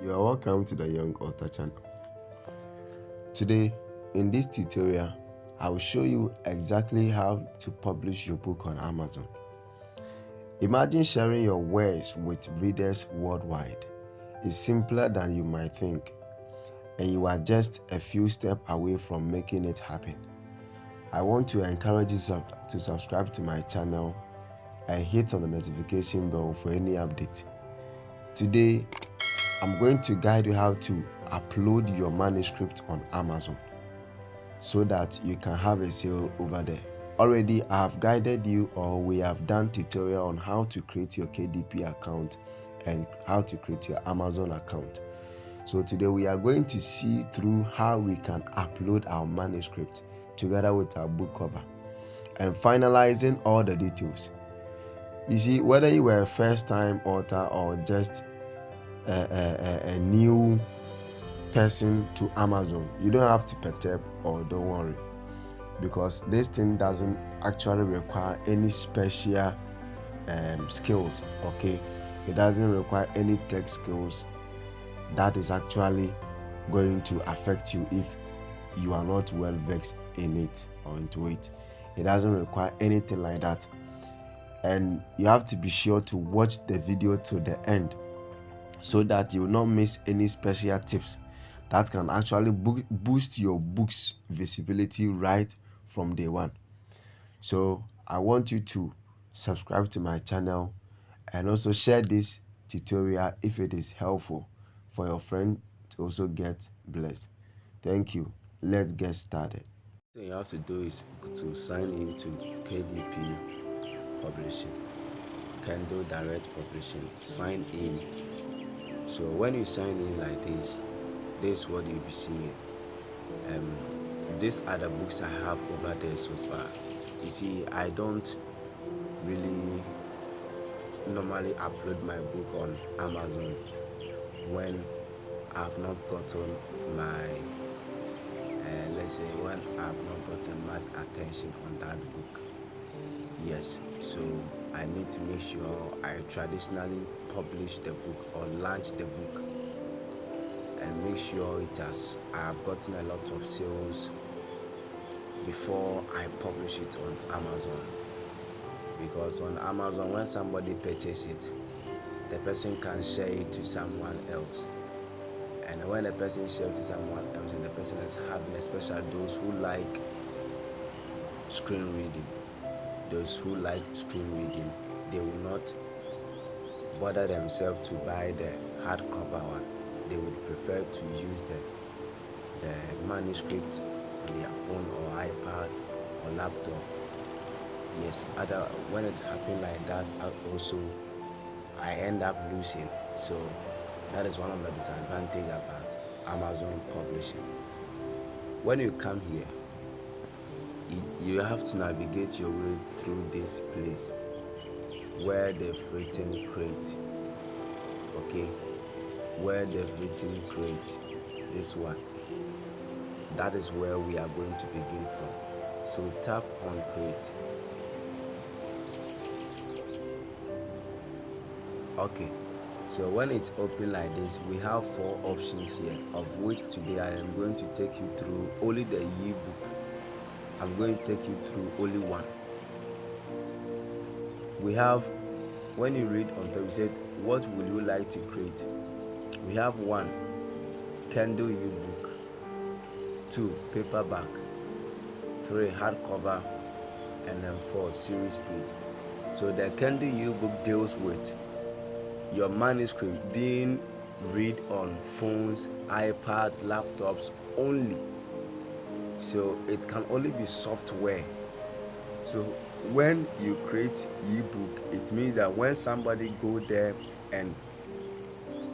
You are welcome to the Young Author channel. Today, in this tutorial, I will show you exactly how to publish your book on Amazon. Imagine sharing your words with readers worldwide. It's simpler than you might think, and you are just a few steps away from making it happen. I want to encourage you to subscribe to my channel and hit on the notification bell for any update. Today, I'm going to guide you how to upload your manuscript on Amazon so that you can have a sale over there. Already, I have guided you, or we have done tutorial on how to create your KDP account and how to create your Amazon account. So today we are going to see through how we can upload our manuscript together with our book cover and finalizing all the details. You see, whether you were a first-time author or just a new person to Amazon, you don't have to perturb or don't worry, because this thing doesn't actually require any special skills. Okay, it doesn't require any tech skills that is actually going to affect you if you are not well versed in it or into it. It doesn't require anything like that, and you have to be sure to watch the video to the end so that you will not miss any special tips that can actually boost your book's visibility right from day one. So I want you to subscribe to my channel and also share this tutorial if it is helpful for your friend to also get blessed. Thank you. Let's get started. What you have to do is to sign in to KDP Publishing, Kindle Direct Publishing. Sign in. So when you sign in like this is what you'll be seeing. These are the books I have over there so far. You see, I don't really normally upload my book on Amazon when I've not gotten my let's say when I've not gotten much attention on that book. Yes, so I need to make sure I traditionally publish the book or launch the book and make sure I have gotten a lot of sales before I publish it on Amazon. Because on Amazon, when somebody purchases it, the person can share it to someone else. And when a person shares it to someone else, and the person is having, especially those who like screen reading, they will not bother themselves to buy the hardcover one. They would prefer to use the manuscript on their phone or iPad or laptop. Yes, when it happens like that, I end up losing. So that is one of the disadvantages about Amazon publishing. When you come here, you have to navigate your way through this place where they've written create. Okay, where they've written create, this one, that is where we are going to begin from. So tap on create. Okay, so when it's open like this, we have 4 options here, of which today I am going to take you through only the ebook. I'm going to take you through only one. We have, when you read on top, you said, what would you like to create? We have 1, Kindle ebook, 2, paperback, 3, hardcover, and then 4, series page. So the Kindle ebook deals with your manuscript being read on phones, iPad, laptops only. So it can only be software. So when you create ebook, it means that when somebody go there and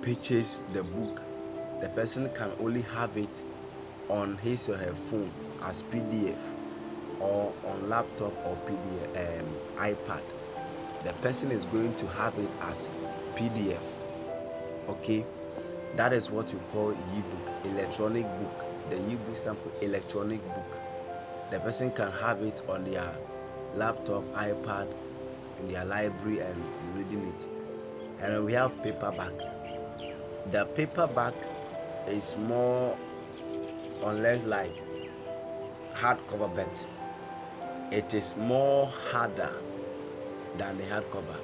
purchase the book, the person can only have it on his or her phone as PDF, or on laptop or PDF, iPad. The person is going to have it as PDF. Okay, that is what you call ebook, electronic book. The ebook stands for electronic book. The person can have it on their laptop, iPad, in their library and reading it. And then we have paperback. The paperback is more or less like hardcover, but it is more harder than the hardcover.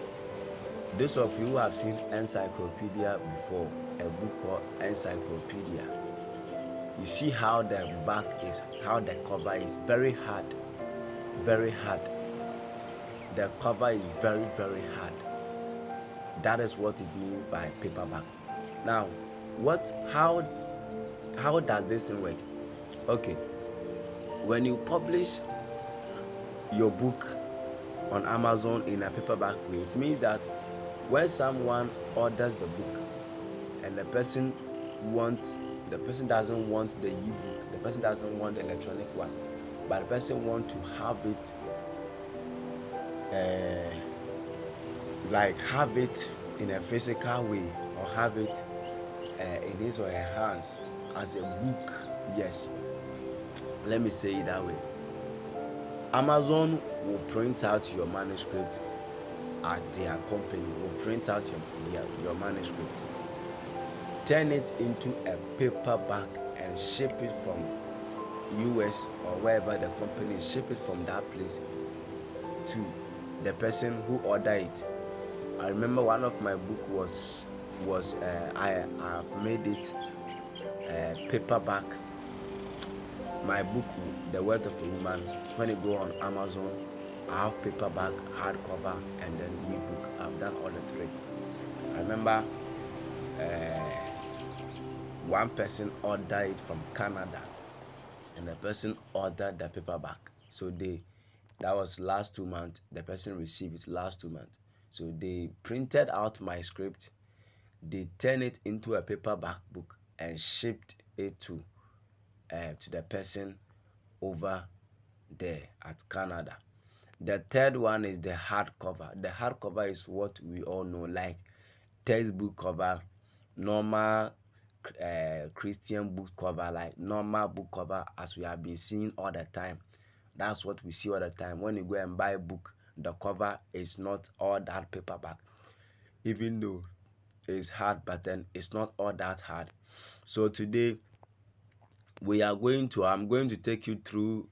Those of you who have seen encyclopedia before, a book called Encyclopedia, you see how the back is, how the cover is very hard, very hard. The cover is very, very hard. That is what it means by paperback. Now, how does this thing work? Okay, when you publish your book on Amazon in a paperback way, it means that when someone orders the book and the person doesn't want the ebook, the person doesn't want the electronic one, but the person wants to have it have it in a physical way, or have it in his or her hands as a book. Yes, let me say it that way. Amazon will print out your manuscript at their company, will print out your manuscript, turn it into a paperback and ship it from US or wherever the company is, ship it from that place to the person who ordered it. I remember one of my book was I have made it paperback. My book, The Worth of a Woman, when you go on Amazon, I have paperback, hardcover, and then ebook. I've done all the three. I remember one person ordered it from Canada, and the person ordered the paperback. So that was last 2 months. The person received it last 2 months. So they printed out my script, they turned it into a paperback book and shipped it to the person over there at Canada. The third one is the hardcover. The hardcover is what we all know, like textbook cover, normal Christian book cover, like normal book cover as we have been seeing all the time. That's what we see all the time. When you go and buy a book, the cover is not all that paperback, even though it's hard, but then it's not all that hard. So today I'm going to take you through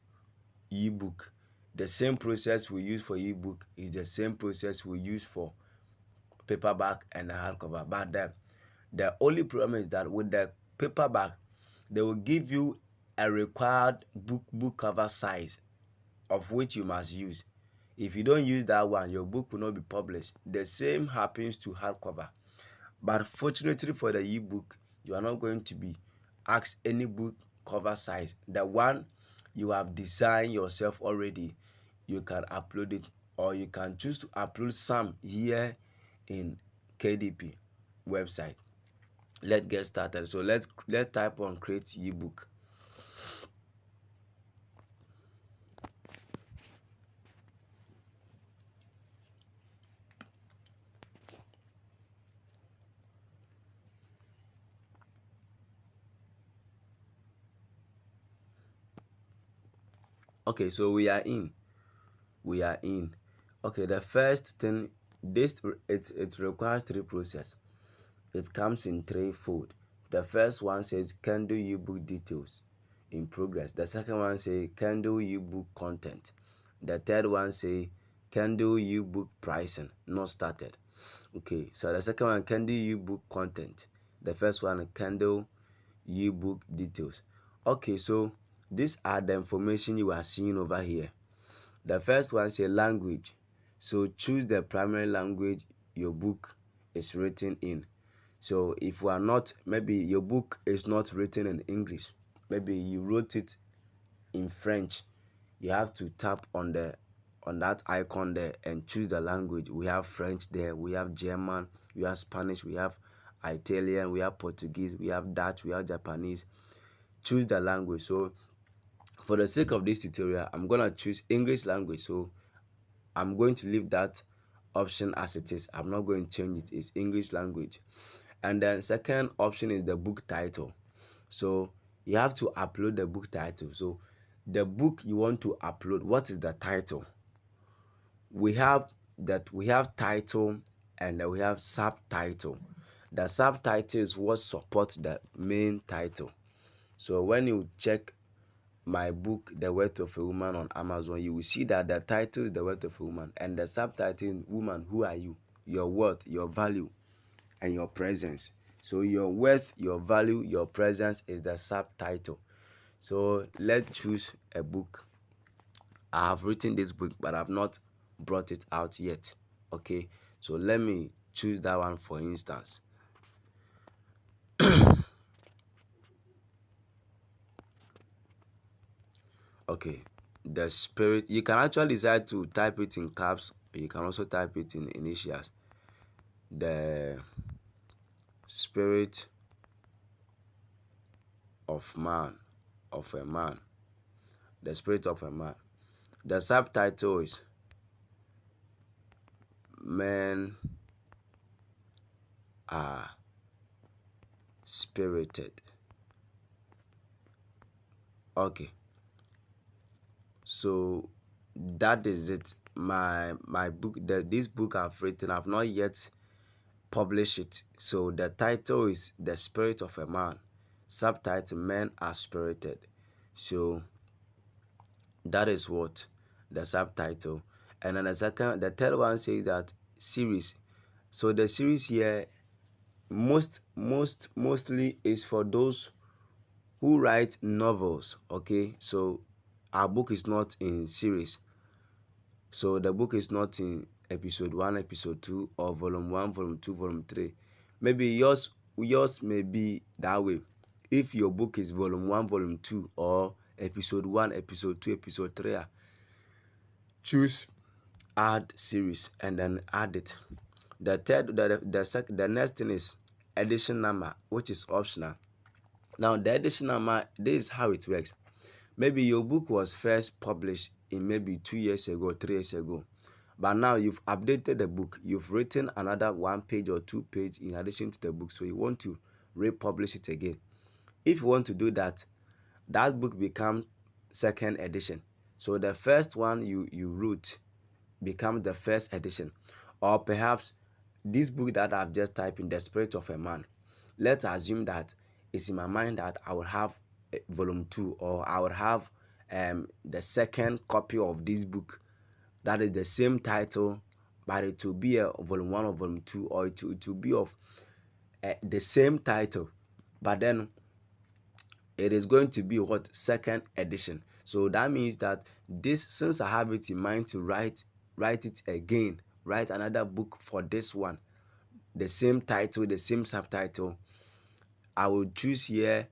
ebook. The same process we use for ebook is the same process we use for paperback and hardcover. But the only problem is that with the paperback, they will give you a required book cover size of which you must use. If you don't use that one, your book will not be published. The same happens to hardcover. But fortunately for the ebook, you are not going to be asked any book cover size. The one you have designed yourself already, you can upload it, or you can choose to upload some here in KDP website. Let's get started. So let's type on create ebook. Okay, so we are in. Okay, the first thing, it requires three process. It comes in threefold. The first one says Kindle ebook details in progress. The second one says Kindle ebook content. The third one says Kindle ebook pricing not started. Okay, so the second one, Kindle ebook content. The first one, Kindle ebook details. Okay, so these are the information you are seeing over here. The first one says language. So choose the primary language your book is written in. So if you are not, maybe your book is not written in English, maybe you wrote it in French, you have to tap on that icon there and choose the language. We have French there, we have German, we have Spanish, we have Italian, we have Portuguese, we have Dutch, we have Japanese. Choose the language. So for the sake of this tutorial, I'm gonna choose English language. So I'm going to leave that option as it is. I'm not going to change it. It's English language. And then second option is the book title. So you have to upload the book title. So the book you want to upload, what is the title? We have title and we have subtitle. The subtitle is what supports the main title. So when you check my book, The Worth of a Woman, on Amazon, you will see that the title is The Worth of a Woman, and the subtitle is Woman, Who Are You? Your worth, your value, and your presence. So your worth, your value, your presence is the subtitle. So let's choose a book. I have written this book, but I've not brought it out yet. Okay, so let me choose that one for instance. Okay, the spirit. You can actually decide to type it in caps. You can also type it in initials. The spirit of man, of a man. The spirit of a man. The subtitle is Men Are Spirited. Okay, so that is it. My book, this book I've written, I've not yet published it. So the title is The Spirit of a Man. Subtitle, Men Are Spirited. So that is what the subtitle. And then the third one says that series. So the series here mostly is for those who write novels. Okay, so our book is not in series. So the book is not in episode 1, episode 2, or volume 1, volume 2, volume 3. Maybe yours may be that way. If your book is volume 1, volume 2, or episode 1, episode 2, episode 3, choose add series and then add it. The next thing is edition number, which is optional. Now the edition number, this is how it works. Maybe your book was first published in maybe 2 years ago, 3 years ago, but now you've updated the book. You've written another 1 page or 2 page in addition to the book, so you want to republish it again. If you want to do that, that book becomes second edition. So the first one you wrote becomes the first edition. Or perhaps this book that I've just typed in, The Spirit of a Man, let's assume that it's in my mind that I will have volume 2, or I will have the second copy of this book that is the same title, but it will be a volume 1 or volume 2, or it will be of the same title, but then it is going to be what, second edition. So that means that this, since I have it in mind to write it again, write another book for this one, the same title, the same subtitle, I will choose here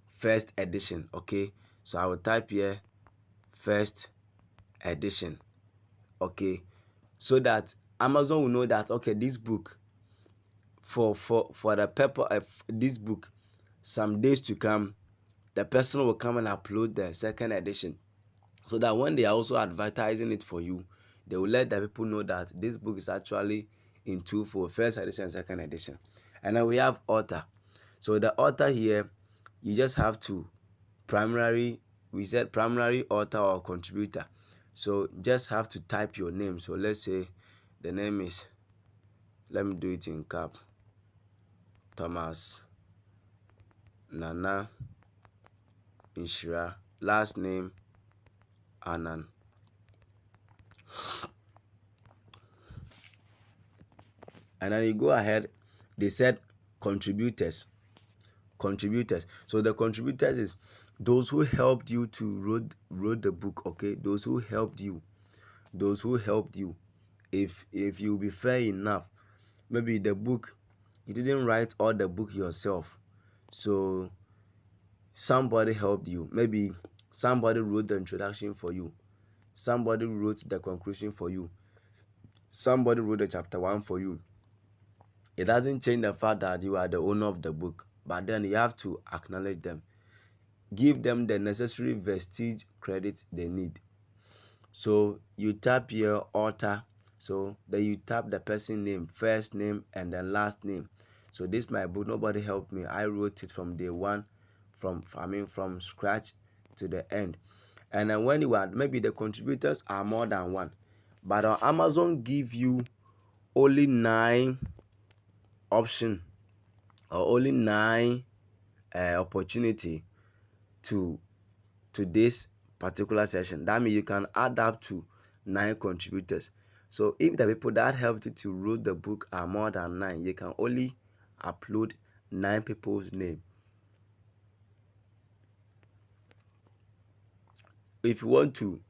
first edition. Okay, so I will type here first edition. Okay, so that Amazon will know that, okay, this book, for the purpose of this book, some days to come, the person will come and upload the second edition, so that when they are also advertising it for you, they will let the people know that this book is actually in two for first edition and second edition. And then we have author. So the author here, you just have to we said primary author or contributor. So just have to type your name. So let's say the name is, let me do it in cap, Thomas Nana Inshira, last name Anan. And then you go ahead, they said contributors. So the contributors is those who helped you to wrote the book. Okay, those who helped you. If you be fair enough, maybe the book, you didn't write all the book yourself, so somebody helped you. Maybe somebody wrote the introduction for you, somebody wrote the conclusion for you, somebody wrote the chapter 1 for you. It doesn't change the fact that you are the owner of the book, but then you have to acknowledge them, give them the necessary vestige credit they need. So you tap your author, so then you tap the person name, first name and then last name. So this is my book, nobody helped me, I wrote it from day one, from scratch to the end. And then when you are, maybe the contributors are more than one, but Amazon give you only 9 options or only 9 opportunity to this particular session. That means you can add up to 9 contributors. So if the people that helped you to write the book are more than 9, you can only upload 9 people's name. If you want to,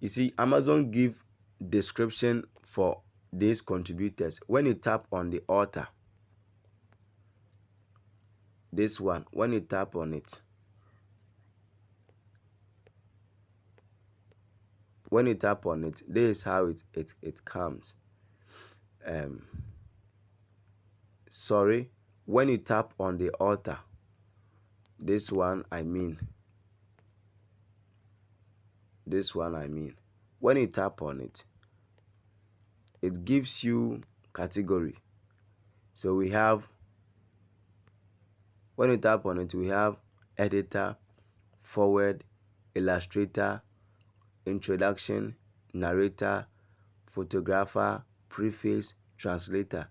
you see, Amazon give description for these contributors. When you tap on the author, this one, when you tap on it, this is how it comes. Sorry, when you tap on the author, this one I mean, when you tap on it, it gives you category. So we have, when you tap on it, we have editor, forward, illustrator, introduction, narrator, photographer, preface, translator.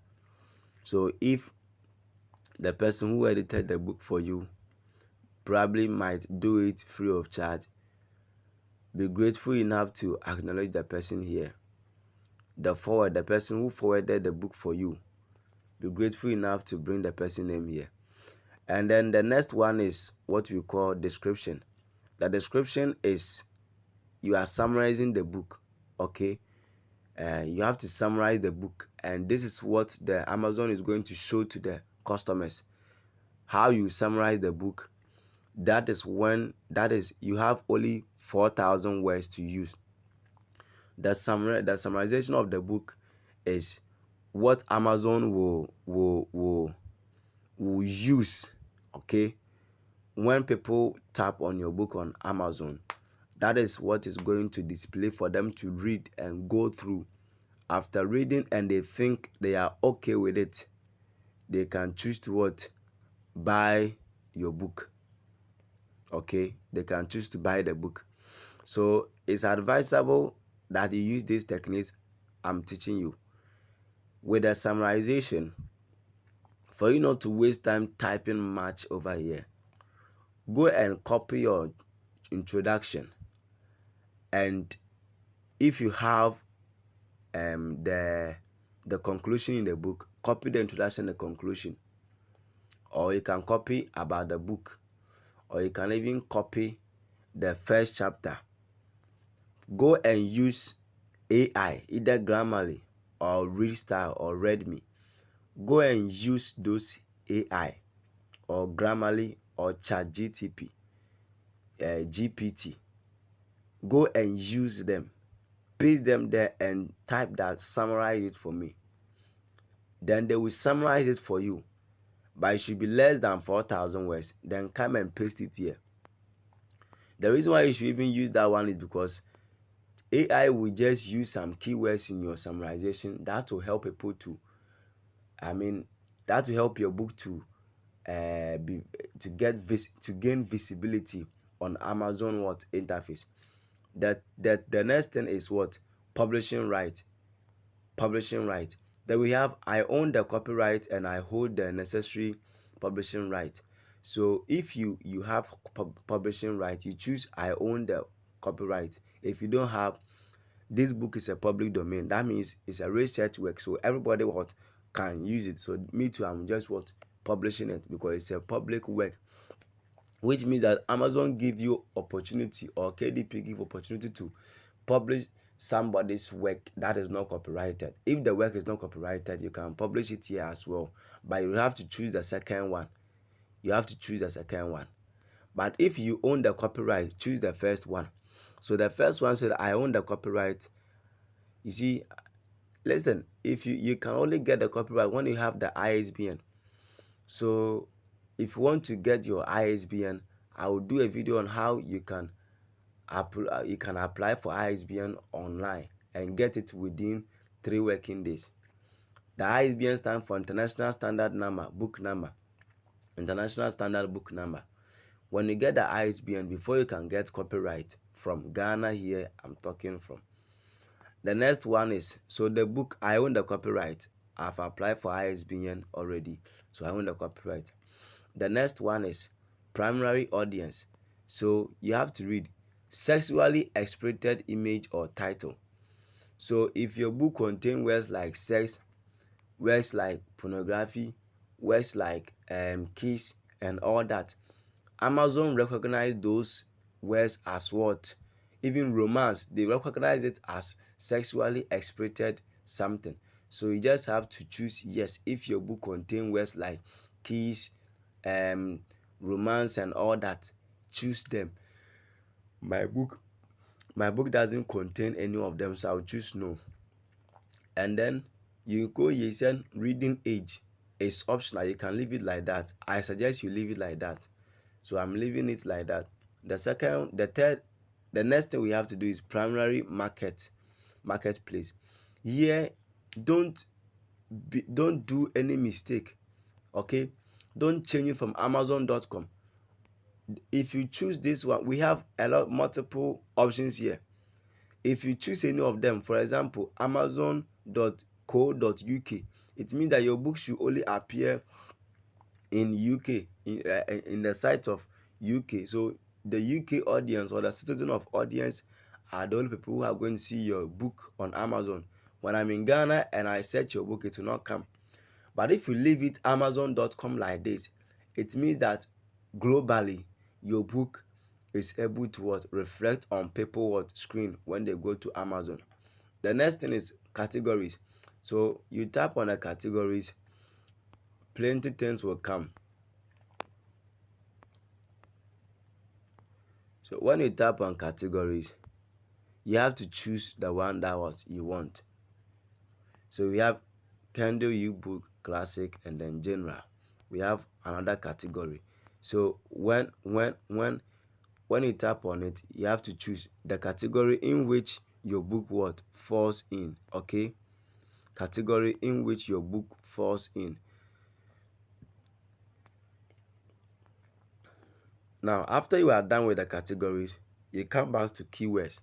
So if the person who edited the book for you probably might do it free of charge, be grateful enough to acknowledge the person here. The person who forwarded the book for you, be grateful enough to bring the person name here. And then the next one is what we call description. The description is you are summarizing the book, okay? You have to summarize the book, and this is what the Amazon is going to show to the customers. How you summarize the book. That is you have only 4,000 words to use. The summarization of the book is what Amazon will use, okay? When people tap on your book on Amazon, that is what is going to display for them to read and go through. After reading and they think they are okay with it, they can choose to what? Buy your book. Okay, they can choose to buy the book. So it's advisable that you use these techniques I'm teaching you. With the summarization, for you not to waste time typing much over here, go and copy your introduction, and if you have the conclusion in the book, copy the introduction and the conclusion. Or you can copy about the book, or you can even copy the first chapter. Go and use AI, either Grammarly or Readstyle or Readme. Go and use those AI or Grammarly or ChatGPT, GPT. Go and use them. Paste them there and type that, summarize it for me. Then they will summarize it for you. But it should be less than 4,000 words. Then come and paste it here. The reason why you should even use that one is because AI will just use some keywords in your summarization that will help people to, that will help your book to gain visibility on Amazon interface. The next thing is what? Publishing right. Then we have, I own the copyright and I hold the necessary publishing right. So if you have publishing right, you choose I own the copyright. If you don't have, this book is a public domain. That means it's a research work, so everybody can use it. So me too, I'm just publishing it because it's a public work, which means that Amazon give you opportunity, or KDP give opportunity to publish somebody's work that is not copyrighted. If the work is not copyrighted, you can publish it here as well, but you have to choose the second one. But if you own the copyright, choose the first one. So the first one said, I own the copyright. You see, listen, if you can only get the copyright when you have the ISBN. So if you want to get your ISBN, I will do a video on how you can apply for ISBN online and get it within 3 working days. The ISBN stands for International Standard Number, Book Number. International Standard Book Number. When you get the ISBN, before you can get copyright from Ghana here, I'm talking from. The next one is, so the book, I own the copyright. I've applied for ISBN already, so I own the copyright. The next one is primary audience. So you have to read sexually exploited image or title. So if your book contains words like sex, words like pornography, words like kiss and all that, Amazon recognize those words as what? Even romance, they recognize it as sexually exploited something. So you just have to choose yes if your book contains words like kiss, um, romance and all that. Choose them. My book, my book doesn't contain any of them, so I'll choose no. And then you go here, say reading age is optional. You can leave it like that. I suggest you leave it like that. So I'm leaving it like that. The next thing we have to do is primary marketplace. Here, don't don't do any mistake. Okay, don't change it from Amazon.com. If you choose this one, we have multiple options here. If you choose any of them, for example, amazon.co.uk, it means that your book should only appear in UK, in the site of UK. So the UK audience or the citizen of audience are the only people who are going to see your book on Amazon. When I'm in Ghana and I search your book, it will not come. But if you leave it amazon.com like this, it means that globally your book is able to what reflect on people screen when they go to Amazon. The next thing is categories. So you tap on the categories, plenty things will come. So when you tap on categories, you have to choose the one that what you want. So we have Kindle ebook, classic, and then general. We have another category. So when you tap on it, you have to choose the category in which your book falls in. Okay, category in which your book falls in. Now, after you are done with the categories, you come back to keywords.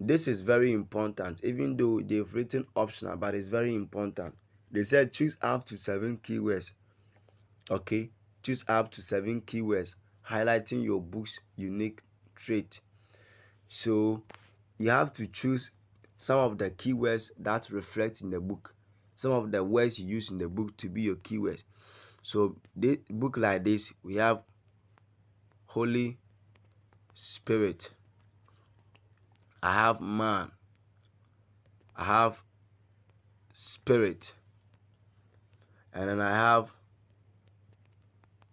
This is very important, even though they've written optional, but it's very important. They said choose up to 7 keywords. Okay, choose up to 7 keywords, highlighting your book's unique trait. So you have to choose some of the keywords that reflect in the book, some of the words you use in the book to be your keywords. So the book like this, we have Holy Spirit, I have man, I have spirit, and then I have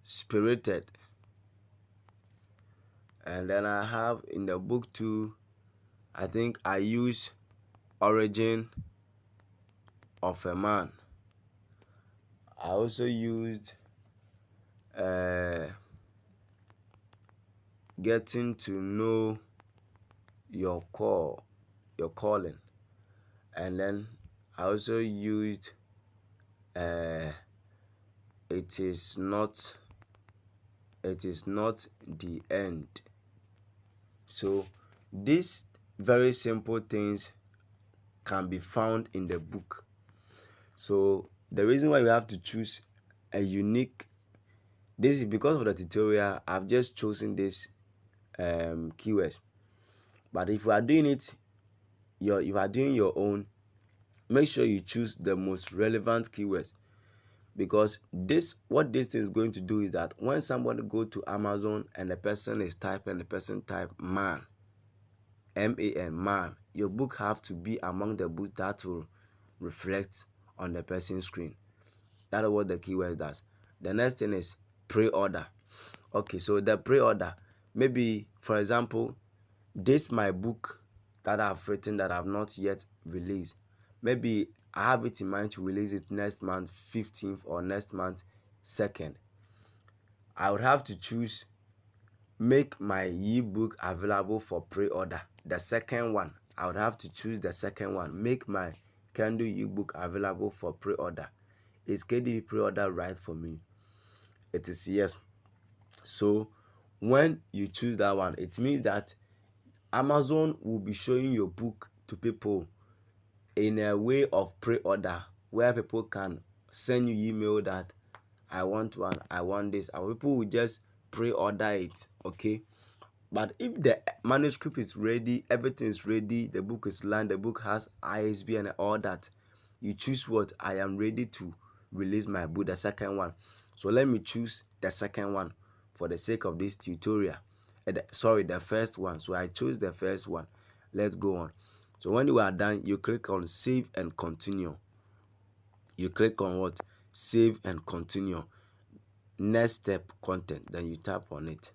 spirited, and then I have in the book too, I think I use origin of a man. I also used getting to know your calling, and then I also used it is not the end. So these very simple things can be found in the book. So the reason why you have to choose a unique, this is because of the tutorial. I've just chosen this keywords. But if you are doing it, if you are doing your own, make sure you choose the most relevant keywords, because what this thing is going to do is that when somebody go to Amazon and the person is typing, the person type man, man, man, your book have to be among the books that will reflect on the person's screen. That is what the keyword does. The next thing is pre-order. Okay, so the pre-order, maybe for example, this my book that I've written that I've not yet released. Maybe I have it in mind to release it next month 15th or next month 2nd. I would have to choose make my ebook available for pre-order. The second one, I would have to choose the second one, make my Kindle ebook available for pre-order. Is KDP pre-order right for me? It is yes. So when you choose that one, it means that Amazon will be showing your book to people in a way of pre-order where people can send you email that I want one, I want this, and people will just pre-order it. Okay, but if the manuscript is ready, everything is ready, the book is lined, the book has ISB and all that, you choose what I am ready to release my book, the second one. So let me choose the second one for the sake of this tutorial. The first one. So I chose the first one. Let's go on. So when you are done, you click on save and continue. You click on what? Save and continue. Next step, content. Then you tap on it.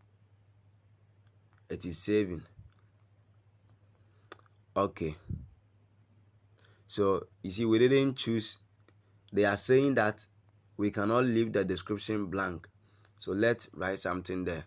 It is saving. Okay. So you see, we didn't choose. They are saying that we cannot leave the description blank. So let's write something there.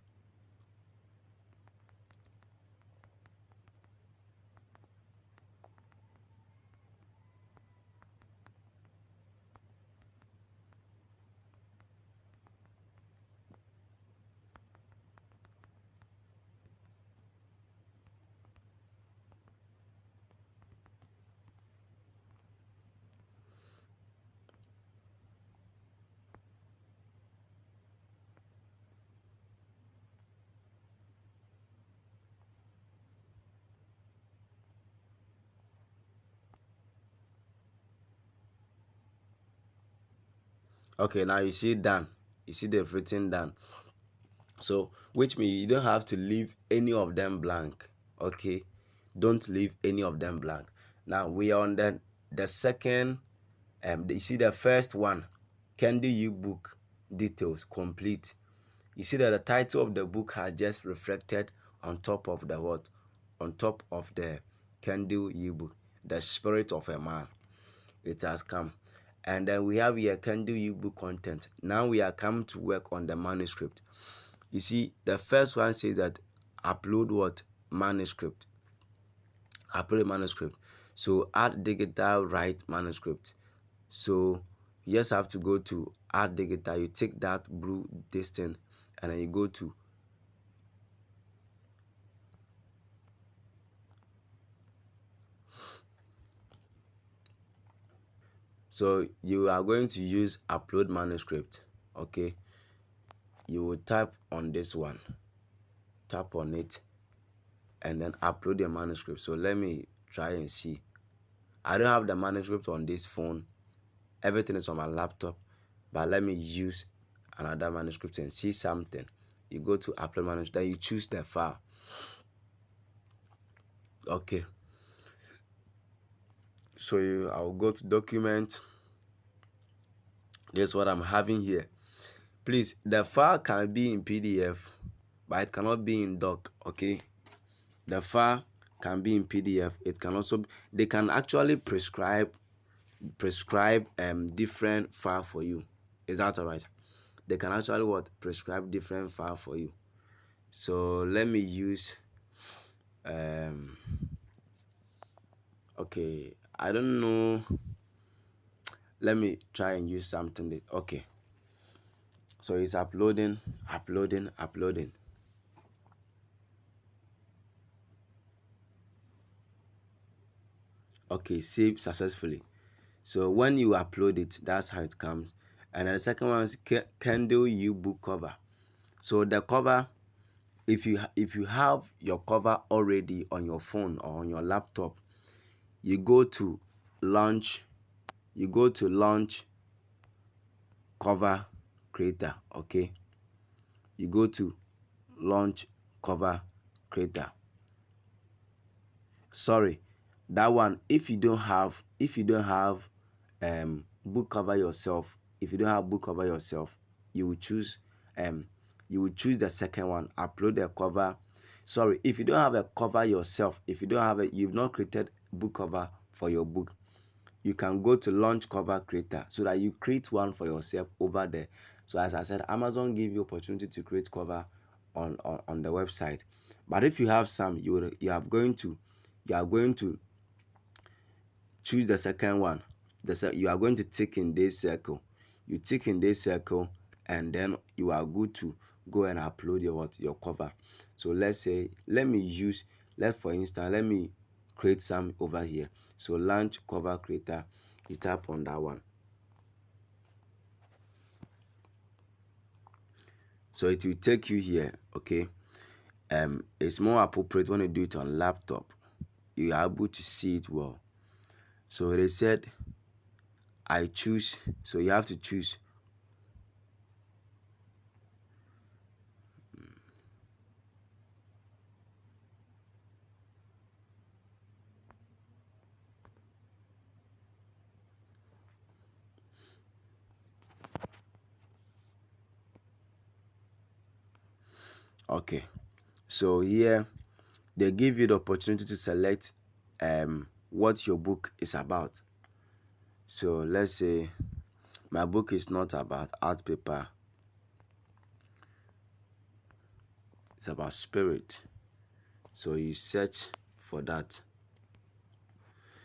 Okay, now you see done. You see they've written done. So which means you don't have to leave any of them blank. Okay, don't leave any of them blank. Now we are on the second. You see the first one, Kindle ebook details complete. You see that the title of the book has just reflected on top of the what? On top of the Kindle ebook, the spirit of a man. It has come. And then we have here Kindle ebook content. Now we are come to work on the manuscript. You see, the first one says that upload what? Manuscript. Upload manuscript. So add digital write manuscript. So you just have to go to add digital. You take that blue distance and then you go to so you are going to use upload manuscript. Okay, you will tap on this one, tap on it, and then upload your manuscript. So let me try and see. I don't have the manuscript on this phone, everything is on my laptop, but let me use another manuscript and see something. You go to upload manuscript, then you choose the file. Okay, so I'll go to document. This is what I'm having here. Please, the file can be in PDF, but it cannot be in doc. Okay, the file can be in PDF. It can also they can actually prescribe different file for you. Is that all right? They can actually what? Prescribe different file for you. So let me use okay, I don't know. Let me try and use something that okay. So it's uploading. Okay, save successfully. So when you upload it, that's how it comes. And then the second one is Kindle ebook cover. So the cover, if you have your cover already on your phone or on your laptop, you go to launch cover creator. Okay, you go to launch cover creator. Sorry, that one, if you don't have book cover yourself, you will choose the second one, upload the cover. Sorry, if you don't have a cover yourself, you've not created book cover for your book, you can go to launch cover creator so that you create one for yourself over there. So as I said, Amazon give you opportunity to create cover on the website. But if you have some, you are going to choose the second one. You are going to tick in this circle. You tick in this circle, and then you are good to go and upload your cover. So let's say, for instance, let me create some over here. So launch cover creator, you tap on that one. So it will take you here. Okay, it's more appropriate when you do it on laptop. You are able to see it well. So they said I choose, so you have to choose. Okay, so here they give you the opportunity to select what your book is about. So let's say my book is not about art paper, it's about spirit. So you search for that.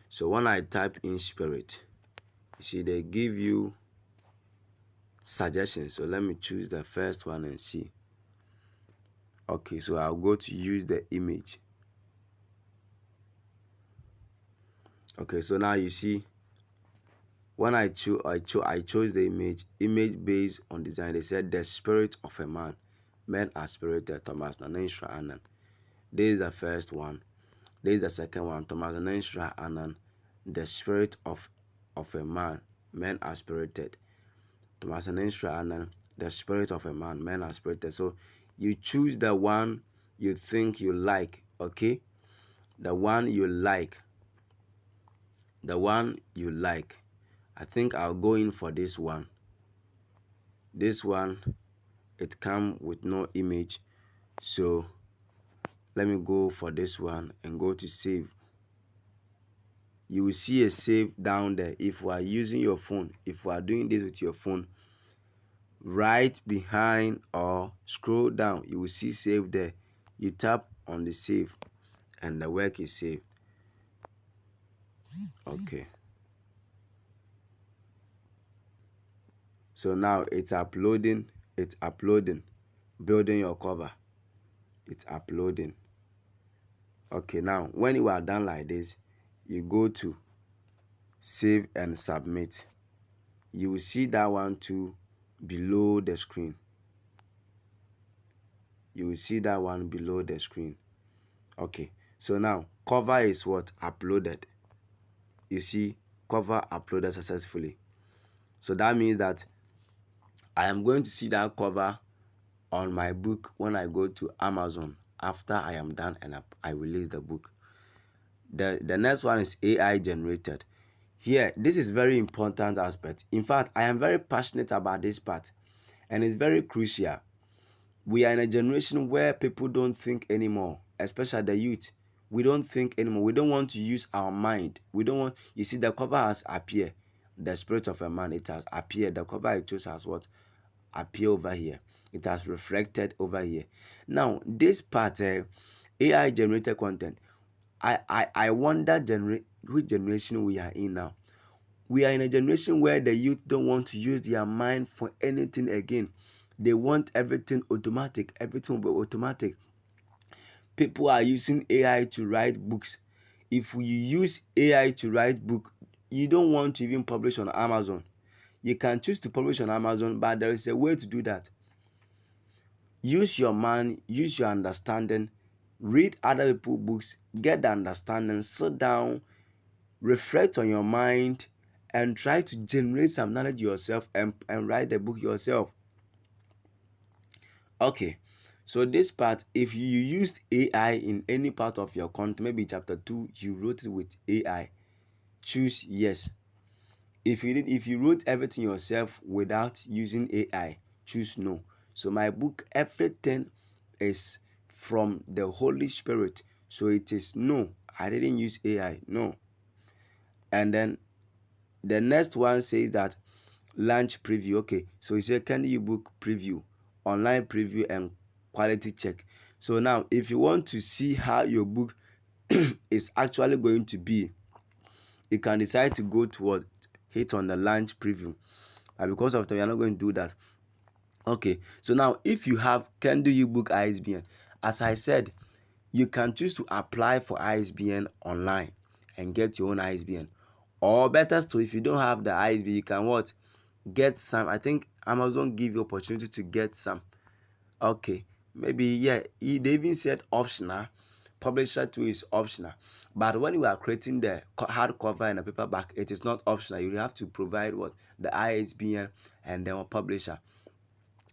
So when I type in spirit, you see they give you suggestions. So let me choose the first one and see. Okay, so I'll go to use the image. Okay, so now you see when I chose the image based on design. They said the spirit of a man, men are spirited, Thomas Nanensra Annan. This is the first one. This is the second one, Thomas Nanensra Annan. The spirit of a man, men are spirited, Thomas Nanensra Annan. The spirit of a man, men are spirited. So you choose the one you think you like. Okay, the one you like. The one you like. I think I'll go in for this one. This one, it comes with no image. So let me go for this one and go to save. You will see a save down there. If you are using your phone, if you are doing this with your phone, right behind or scroll down, you will see save there. You tap on the save and the work is saved. Okay. So now it's uploading. It's uploading. Building your cover. It's uploading. Okay, now when you are done like this, you go to save and submit. You will see that one too below the screen. You will see that one below the screen. Okay, so now cover is what? Uploaded. You see, cover uploaded successfully. So that means that I am going to see that cover on my book when I go to Amazon after I am done and I release the book. The next one is AI generated. Here, this is very important aspect. In fact, I am very passionate about this part and it's very crucial. We are in a generation where people don't think anymore, especially the youth. We don't think anymore. We don't want to use our mind. We don't want, you see, the cover has appeared. The spirit of a man, it has appeared. The cover I chose has what? Appear over here. It has reflected over here. Now, this part, AI generated content, I wonder which generation we are in now. We are in a generation where the youth don't want to use their mind for anything again. They want everything automatic. Everything will be automatic. People are using AI to write books. If you use AI to write book, you don't want to even publish on Amazon. You can choose to publish on Amazon, but there is a way to do that. Use your mind, use your understanding, read other people's books, get the understanding, sit down, reflect on your mind, and try to generate some knowledge yourself and write the book yourself. Okay, so this part, if you used AI in any part of your content, maybe chapter 2, you wrote it with AI, choose yes. If you wrote everything yourself without using AI, choose no. So my book, everything is from the Holy Spirit. So it is no. I didn't use AI. No. And then the next one says that launch preview. Okay. So you say Kindle ebook preview, online preview, and quality check. So now if you want to see how your book is actually going to be, you can decide to go to what? Hit on the launch preview. And because of time, we are not going to do that. Okay, so now if you have Kindle ebook ISBN, as I said, you can choose to apply for ISBN online and get your own ISBN. Or better still, if you don't have the ISBN, you can what? Get some. I think Amazon give you opportunity to get some. Okay, maybe yeah. They even said optional. Publisher too is optional, but when you are creating the hardcover and a paperback, it is not optional. You have to provide what the ISBN and then a publisher.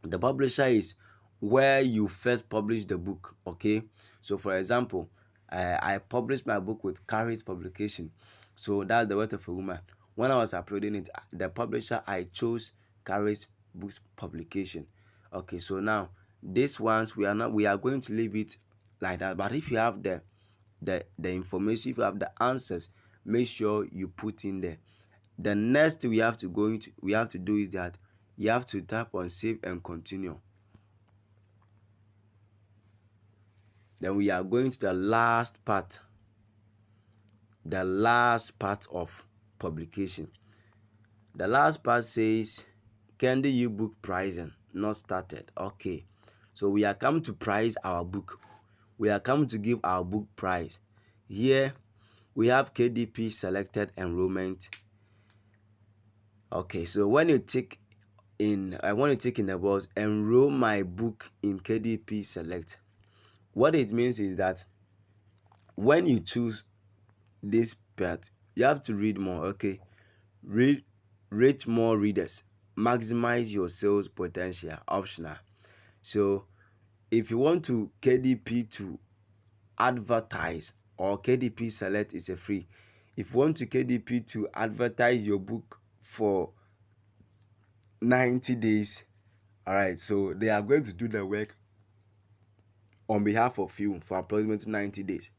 The publisher is where you first publish the book. Okay, so for example, I published my book with Carrot Publication, so that's the word of a woman. When I was uploading it, the publisher I chose Carrot Books Publication. Okay, so now this ones we are going to leave it like that, but if you have the information, if you have the answers, make sure you put in there. The next we have to do is that you have to tap on save and continue. Then we are going to the last part of publication. The last part says Kindle ebook pricing not started. Okay, so we are come to price our book. We are come to give our book price. Here we have KDP selected enrollment. Okay, so when you tick in, I want to tick in the box enroll my book in KDP select. What it means is that when you choose this part, you have to read more. Okay, reach more readers, maximize your sales potential, optional. So if you want to KDP to advertise, or KDP select is a free. If you want to KDP to advertise your book for 90 days, all right, so they are going to do the work on behalf of you for approximately 90 days.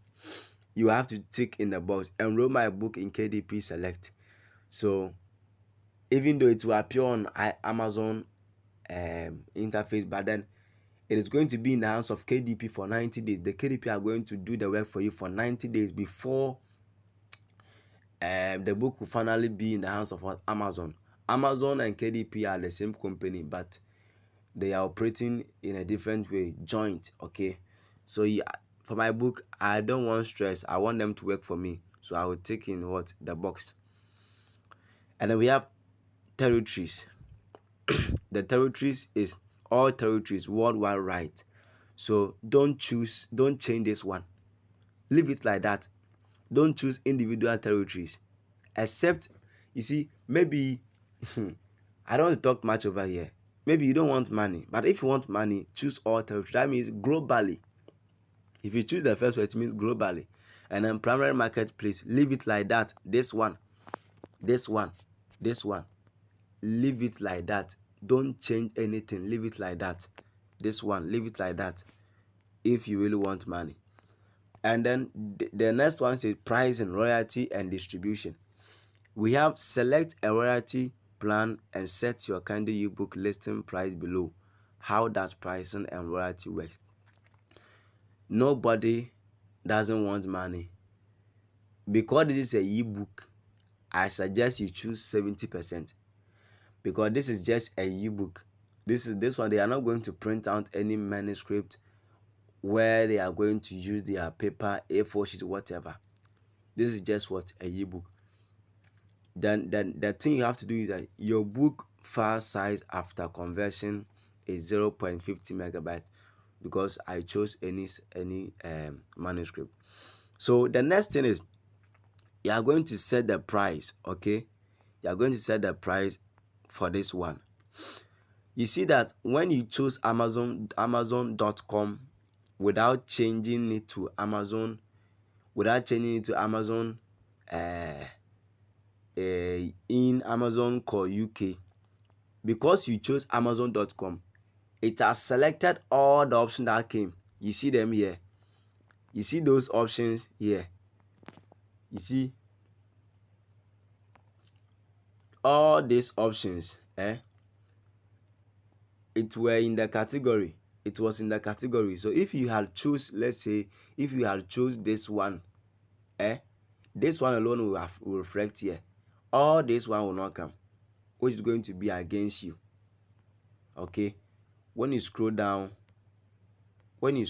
You have to tick in the box enroll my book in KDP select. So even though it will appear on Amazon interface, but then it is going to be in the hands of KDP for 90 days. The KDP are going to do the work for you for 90 days before the book will finally be in the hands of Amazon. Amazon and KDP are the same company, but they are operating in a different way, joint. Okay, so yeah, for my book, I don't want stress. I want them to work for me, so I will take in what the box. And then we have territories. The territories is all territories worldwide, right? So don't change this one. Leave it like that. Don't choose individual territories, except you see maybe I don't want to talk much over here. Maybe you don't want money, but if you want money, choose all territories. That means globally. If you choose the first one, it means globally. And then primary marketplace, leave it like that. This one, this one, this one, leave it like that. Don't change anything. Leave it like that. This one, leave it like that. If you really want money. And then the next one is pricing, royalty, and distribution. We have select a royalty plan and set your Kindle ebook listing price below. How does pricing and royalty work? Nobody doesn't want money. Because this is a ebook, I suggest you choose 70%. Because this is just a ebook. This one, they are not going to print out any manuscript where they are going to use their paper, A4 sheet, whatever. This is just what a ebook. Then the thing you have to do is that your book file size after conversion is 0.50 megabyte, because I chose any manuscript. So the next thing is you are going to set the price. Okay, you are going to set the price for this one. You see that when you choose amazon.com without changing it to Amazon, in Amazon Core UK, because you chose amazon.com, it has selected all the options that came. You see them here. You see those options here. You see all these options, it was in the category. So if you had choose, let's say if you had choose this one, this one alone will reflect here. All this one will not come, which is going to be against you. Okay, when you scroll down, you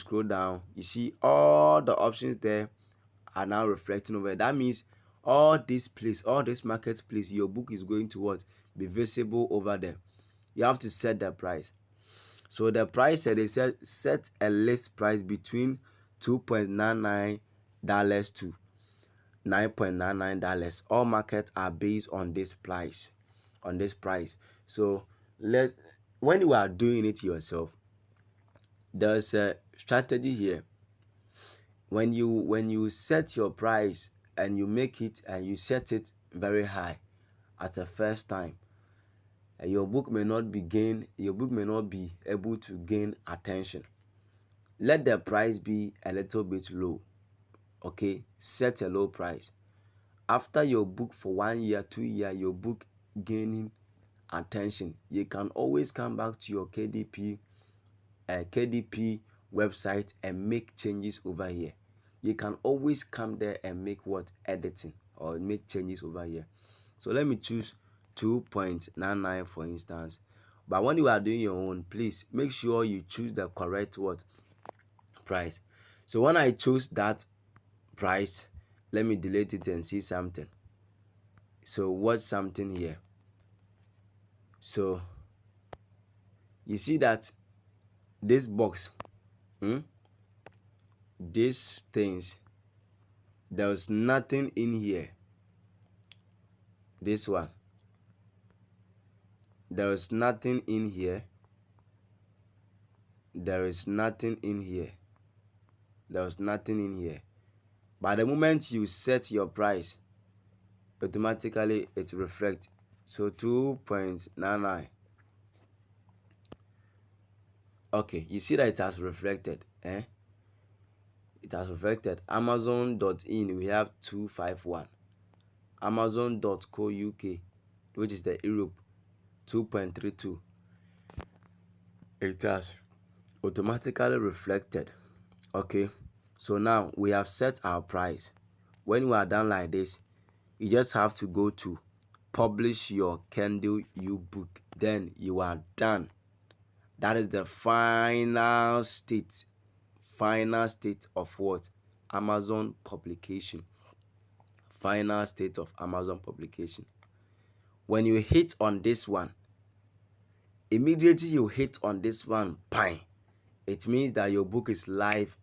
see all the options there are now reflecting over. That means all this marketplace, your book is going to be visible over there. You have to set the price. So the price they said set a list price between $2.99 to $9.99. All markets are based on this price. So when you are doing it yourself, there's a strategy here. When you set your price and you make it and you set it very high at the first time, your book may not be able to gain attention. Let the price be a little bit low. Okay, set a low price. After your book for 1 year, 2 year, your book gaining attention, you can always come back to your KDP website and make changes over here. You can always come there and make editing or make changes over here. So let me choose 2.99 for instance. But when you are doing your own, please make sure you choose the correct price. So when I choose that price, let me delete it and see something. So watch something here. So you see that this box, these things, there's nothing in here. This one, there's nothing in here. There's nothing in here. But the moment you set your price, automatically it reflects. So 2.99. Okay, you see that it has reflected. It has reflected. Amazon.in, we have 251. Amazon.co UK, which is the Europe, 2.32. It has automatically reflected. Okay, so now we have set our price. When we are done like this, you just have to go to publish your Kindle ebook. Then you are done. That is the final state of what? Amazon publication. Final state of Amazon publication. When you hit on this one, immediately you hit on this one, bang, it means that your book is live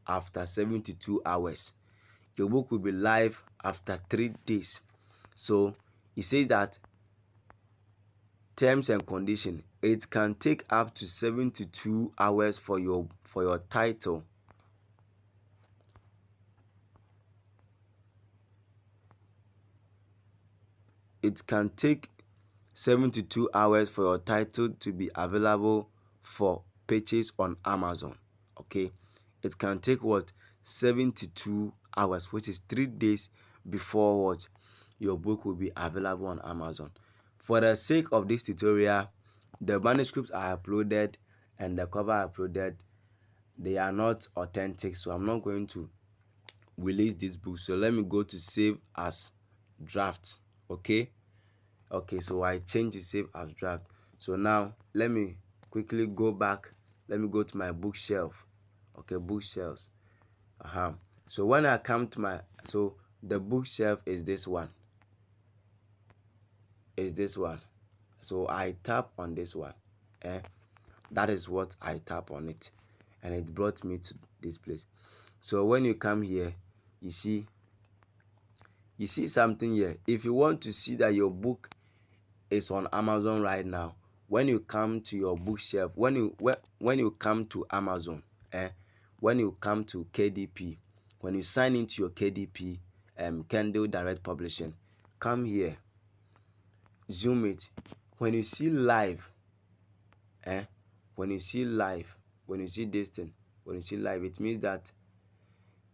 after 72 hours. Your book will be live after 3 days. So it says that terms and condition, it can take up to 72 hours for your title. It can take 72 hours for your title to be available for purchase on Amazon. Okay, it can take 72 hours, which is 3 days before your book will be available on Amazon. For the sake of this tutorial, the manuscripts I uploaded and the cover I uploaded, they are not authentic, so I'm not going to release this book. So let me go to save as draft. Okay, so I change to save as draft. So now let me quickly go back. Let me go to my bookshelf. Okay, bookshelves. So when I come to the bookshelf is this one. So I tap on this one. That is what I tap on it, and it brought me to this place. So when you come here, you see something here. If you want to see that your book is on Amazon right now, when you come to your bookshelf, when you come to Amazon, when you come to KDP, when you sign into your KDP Kindle Direct Publishing, come here, zoom it. When you see live, when you see this thing, when you see live, it means that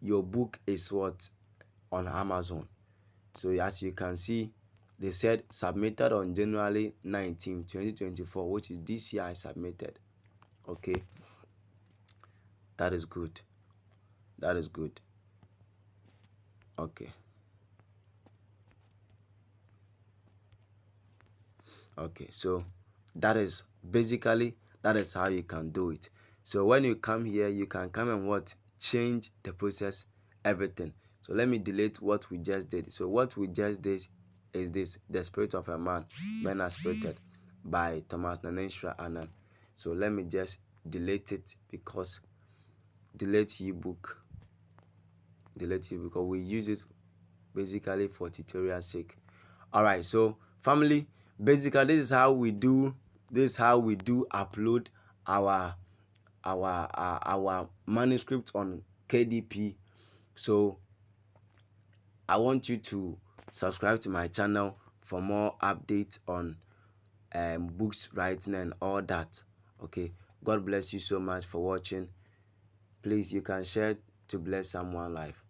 your book is on Amazon. So as you can see, they said submitted on January 19, 2024, which is this year I submitted. Okay, that is good. Okay, so that is how you can do it. So when you come here, you can come and change the process, everything. So let me delete what we just did. So what we just did is this: The Spirit of a Man, Men Are Spirited, by Thomas Nanenstra Annan. So let me just delete it, because delete ebook because we use it basically for tutorial sake. All right, so family, basically this is how we do upload our manuscript on KDP. So I want you to subscribe to my channel for more updates on books writing and all that. Okay, God bless you so much for watching. Please, you can share to bless someone's life.